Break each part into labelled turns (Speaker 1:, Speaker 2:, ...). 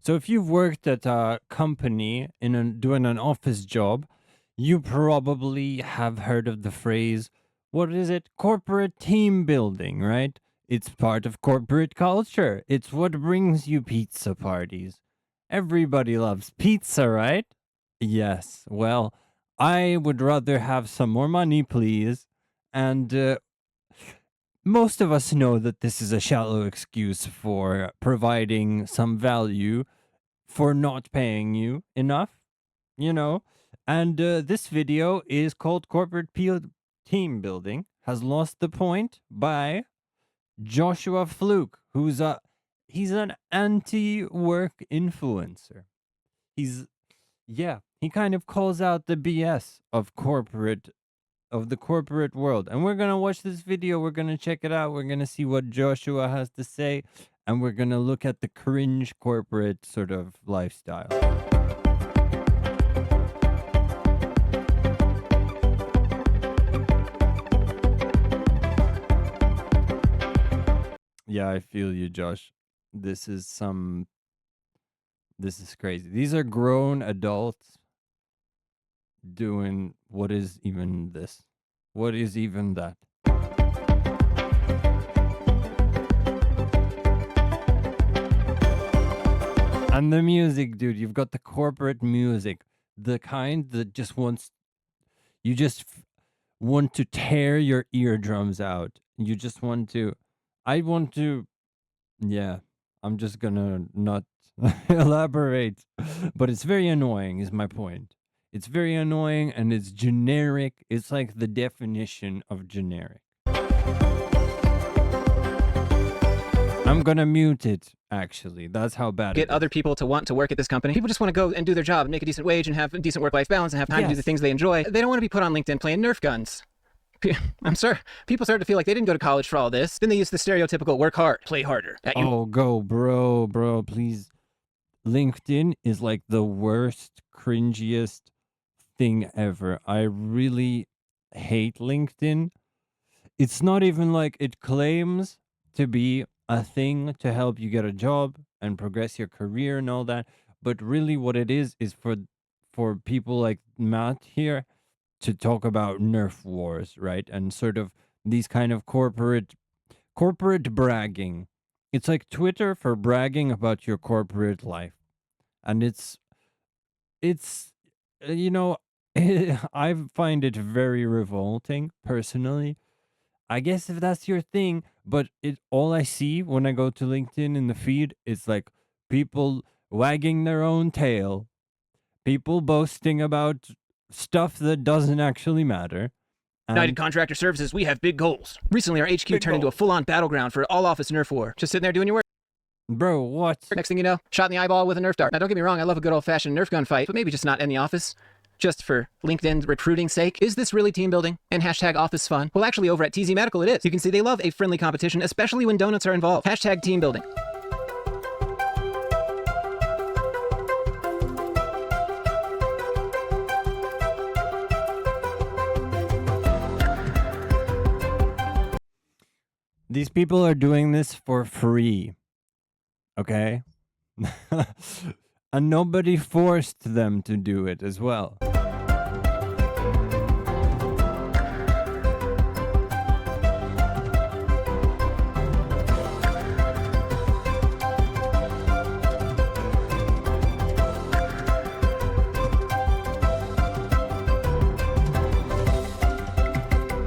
Speaker 1: So if you've worked at a company doing an office job, you probably have heard of the phrase, what is it? Corporate team building, right? It's part of corporate culture. It's what brings you pizza parties. Everybody loves pizza, right? Yes. Well, I would rather have some more money, please. And most of us know that this is a shallow excuse for providing some value for not paying you enough, you know? And this video is called Team Building Has Lost the Point by Joshua Fluke, he's an anti-work influencer. He kind of calls out the BS of the corporate world. And we're going to watch this video. We're going to check it out. We're going to see what Joshua has to say. And we're going to look at the cringe corporate sort of lifestyle. Yeah, I feel you, Josh. This is crazy. These are grown adults doing what is even this? What is even that? And the music, dude, you've got the corporate music, the kind that just want to tear your eardrums out. You just want to, yeah, I'm just gonna not elaborate, but it's very annoying is my point. It's very annoying and it's generic. It's like the definition of generic. I'm gonna mute it, actually. That's how bad
Speaker 2: Get other people to want to work at this company. People just want to go and do their job and make a decent wage and have a decent work-life balance and have time to do the things they enjoy. They don't want to be put on LinkedIn playing Nerf guns. I'm sorry. People start to feel like they didn't go to college for all this. Then they use the stereotypical work hard, play harder.
Speaker 1: Oh, go, bro, please. LinkedIn is like the worst, cringiest thing ever. I really hate LinkedIn. It's not even like it claims to be a thing to help you get a job and progress your career and all that, but really what it is for people like Matt here to talk about Nerf wars, right? And sort of these kind of corporate bragging. It's like Twitter for bragging about your corporate life. And it's I find it very revolting personally. I guess if that's your thing, but all I see when I go to LinkedIn in the feed is like people wagging their own tail, people boasting about stuff that doesn't actually matter.
Speaker 2: United Contractor Services, we have big goals. Recently, our HQ turned into a full-on battleground for all-office Nerf war. Just sitting there doing your work.
Speaker 1: Bro, what?
Speaker 2: Next thing you know, shot in the eyeball with a Nerf dart. Now, don't get me wrong, I love a good old-fashioned Nerf gun fight, but maybe just not in the office. Just for LinkedIn recruiting sake. Is this really team building and hashtag office fun? Well, actually, over at TZ Medical, it is. You can see they love a friendly competition, especially when donuts are involved. Hashtag team building.
Speaker 1: These people are doing this for free. Okay? And nobody forced them to do it as well.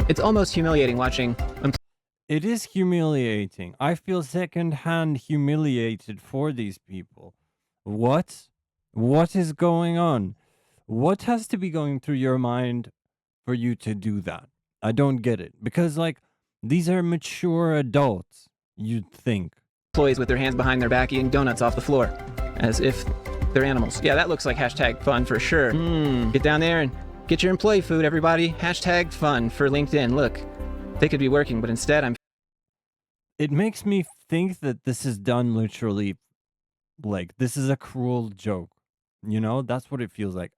Speaker 2: It's almost humiliating watching.
Speaker 1: It is humiliating. I feel secondhand humiliated for these people. What? What is going on? What has to be going through your mind for you to do that? I don't get it. Because, like, these are mature adults, you'd think.
Speaker 2: Employees with their hands behind their back eating donuts off the floor. As if they're animals. Yeah, that looks like hashtag fun for sure. Get down there and get your employee food, everybody. Hashtag fun for LinkedIn. Look, they could be working, but instead
Speaker 1: It makes me think that this is done literally, like, this is a cruel joke. You know, that's what it feels like.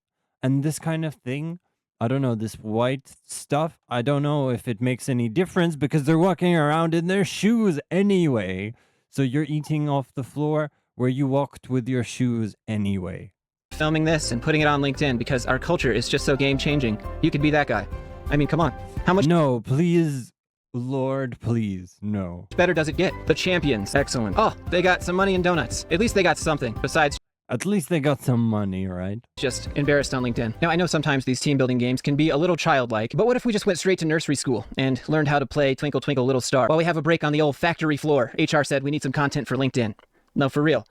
Speaker 1: And this kind of thing, I don't know, this white stuff, I don't know if it makes any difference because they're walking around in their shoes anyway. So you're eating off the floor. where you walked with your shoes anyway.
Speaker 2: Filming this and putting it on LinkedIn because our culture is just so game changing. You could be that guy. I mean, come on. How much
Speaker 1: No, please, Lord, please, no.
Speaker 2: better does it get? The champions. Excellent. Oh, they got some money and donuts. At least they got something besides
Speaker 1: At least they got some money, right?
Speaker 2: just embarrassed on LinkedIn. Now, I know sometimes these team building games can be a little childlike, but what if we just went straight to nursery school and learned how to play Twinkle Twinkle Little Star while we have a break on the old factory floor? HR said we need some content for LinkedIn. No, for real.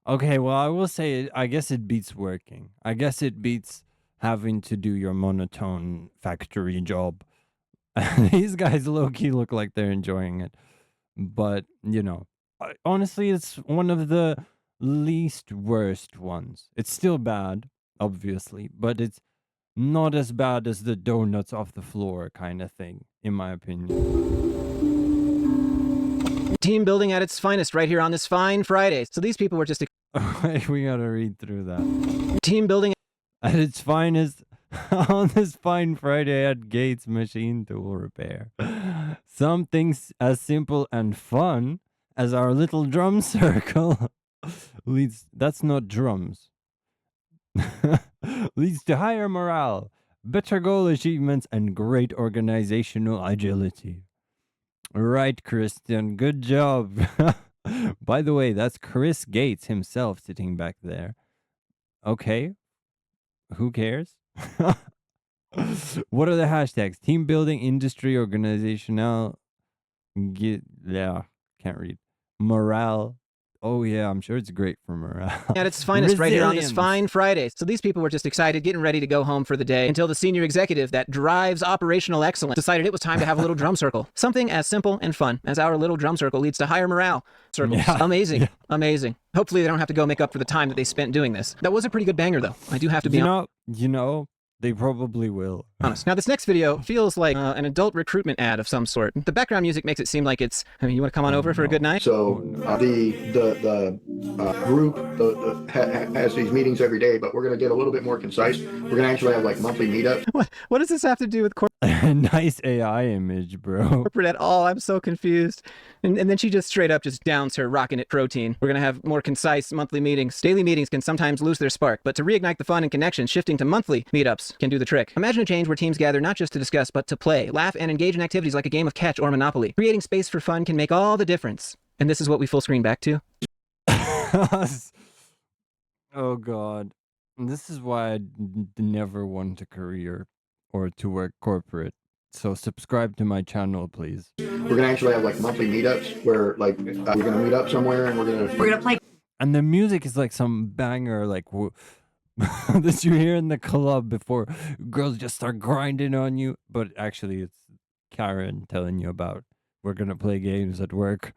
Speaker 1: Okay, well, I will say, I guess it beats working. I guess it beats having to do your monotone factory job. These guys low-key look like they're enjoying it. But, you know, honestly, it's one of the least worst ones. It's still bad, obviously, but it's not as bad as the donuts off the floor kind of thing, in my opinion.
Speaker 2: Team building at its finest right here on this fine Friday. So these people were just
Speaker 1: Wait, we gotta read through that.
Speaker 2: team building
Speaker 1: At its finest, on this fine Friday at Gates Machine Tool Repair. Some things as simple and fun as our little drum circle leads. That's not drums. Leads to higher morale, better goal achievements, and great organizational agility. Right, Christian. Good job. By the way, that's Chris Gates himself sitting back there. Okay. Who cares? What are the hashtags? Team building, industry, organizational, can't read. Morale. Oh yeah, I'm sure it's great for morale.
Speaker 2: at its finest right here on this
Speaker 1: Resilience.
Speaker 2: fine Friday. So these people were just excited, getting ready to go home for the day until the senior executive that drives operational excellence decided it was time to have a little drum circle. Something as simple and fun as our little drum circle leads to higher morale. Circles.
Speaker 1: Yeah.
Speaker 2: Amazing.
Speaker 1: Yeah.
Speaker 2: Amazing. Hopefully they don't have to go make up for the time that they spent doing this. That was a pretty good banger though. I do have to be
Speaker 1: You know, they probably will.
Speaker 2: honest. Now, this next video feels like an adult recruitment ad of some sort. The background music makes it seem like it's, I mean, you want to come on over for a good night?
Speaker 3: So the group has these meetings every day, but we're going to get a little bit more concise. We're going to actually have like monthly meetups.
Speaker 2: What does this have to do with
Speaker 1: Nice AI image, bro.
Speaker 2: corporate at all? I'm so confused. And then she just straight up just downs her rockin' it protein. We're going to have more concise monthly meetings. Daily meetings can sometimes lose their spark, but to reignite the fun and connection, shifting to monthly meetups can do the trick. Imagine a change where teams gather not just to discuss, but to play, laugh, and engage in activities like a game of catch or Monopoly. Creating space for fun can make all the difference. And this is what we full screen back to.
Speaker 1: Oh god. This is why I never want a career or to work corporate. So subscribe to my channel, please.
Speaker 3: We're going to actually have like monthly meetups where like we're going to meet up somewhere and we're going to
Speaker 4: play.
Speaker 1: And the music is like some banger, like that you hear in the club before girls just start grinding on you. But actually, it's Karen telling you about we're gonna play games at work.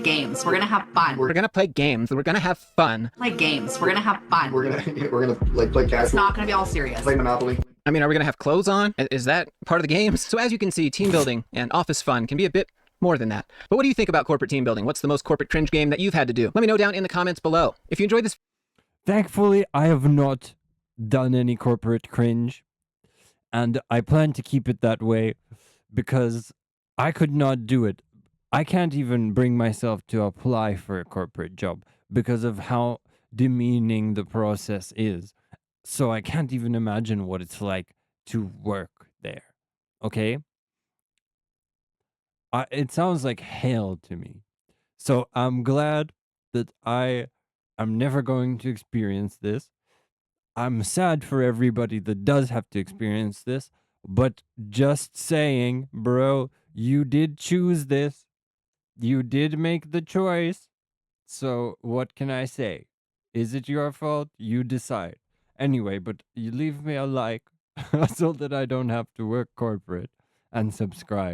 Speaker 4: Games. We're gonna have fun.
Speaker 2: We're going to play games. We're going to have fun.
Speaker 4: Play games. We're gonna have fun.
Speaker 3: we're going to like play
Speaker 4: It's
Speaker 3: casual,
Speaker 4: not gonna be all serious.
Speaker 3: play Monopoly.
Speaker 2: I mean, are we going to have clothes on? Is that part of the games? So as you can see, team building and office fun can be a bit more than that. But what do you think about corporate team building? What's the most corporate cringe game that you've had to do? Let me know down in the comments below. If you enjoyed this
Speaker 1: Thankfully, I have not done any corporate cringe, and I plan to keep it that way because I could not do it. I can't even bring myself to apply for a corporate job because of how demeaning the process is. So I can't even imagine what it's like to work there. Okay? It sounds like hell to me. So I'm glad that I am never going to experience this. I'm sad for everybody that does have to experience this, but just saying, bro, you did choose this. You did make the choice. So what can I say? Is it your fault? You decide. Anyway, but you leave me a like so that I don't have to work corporate and subscribe.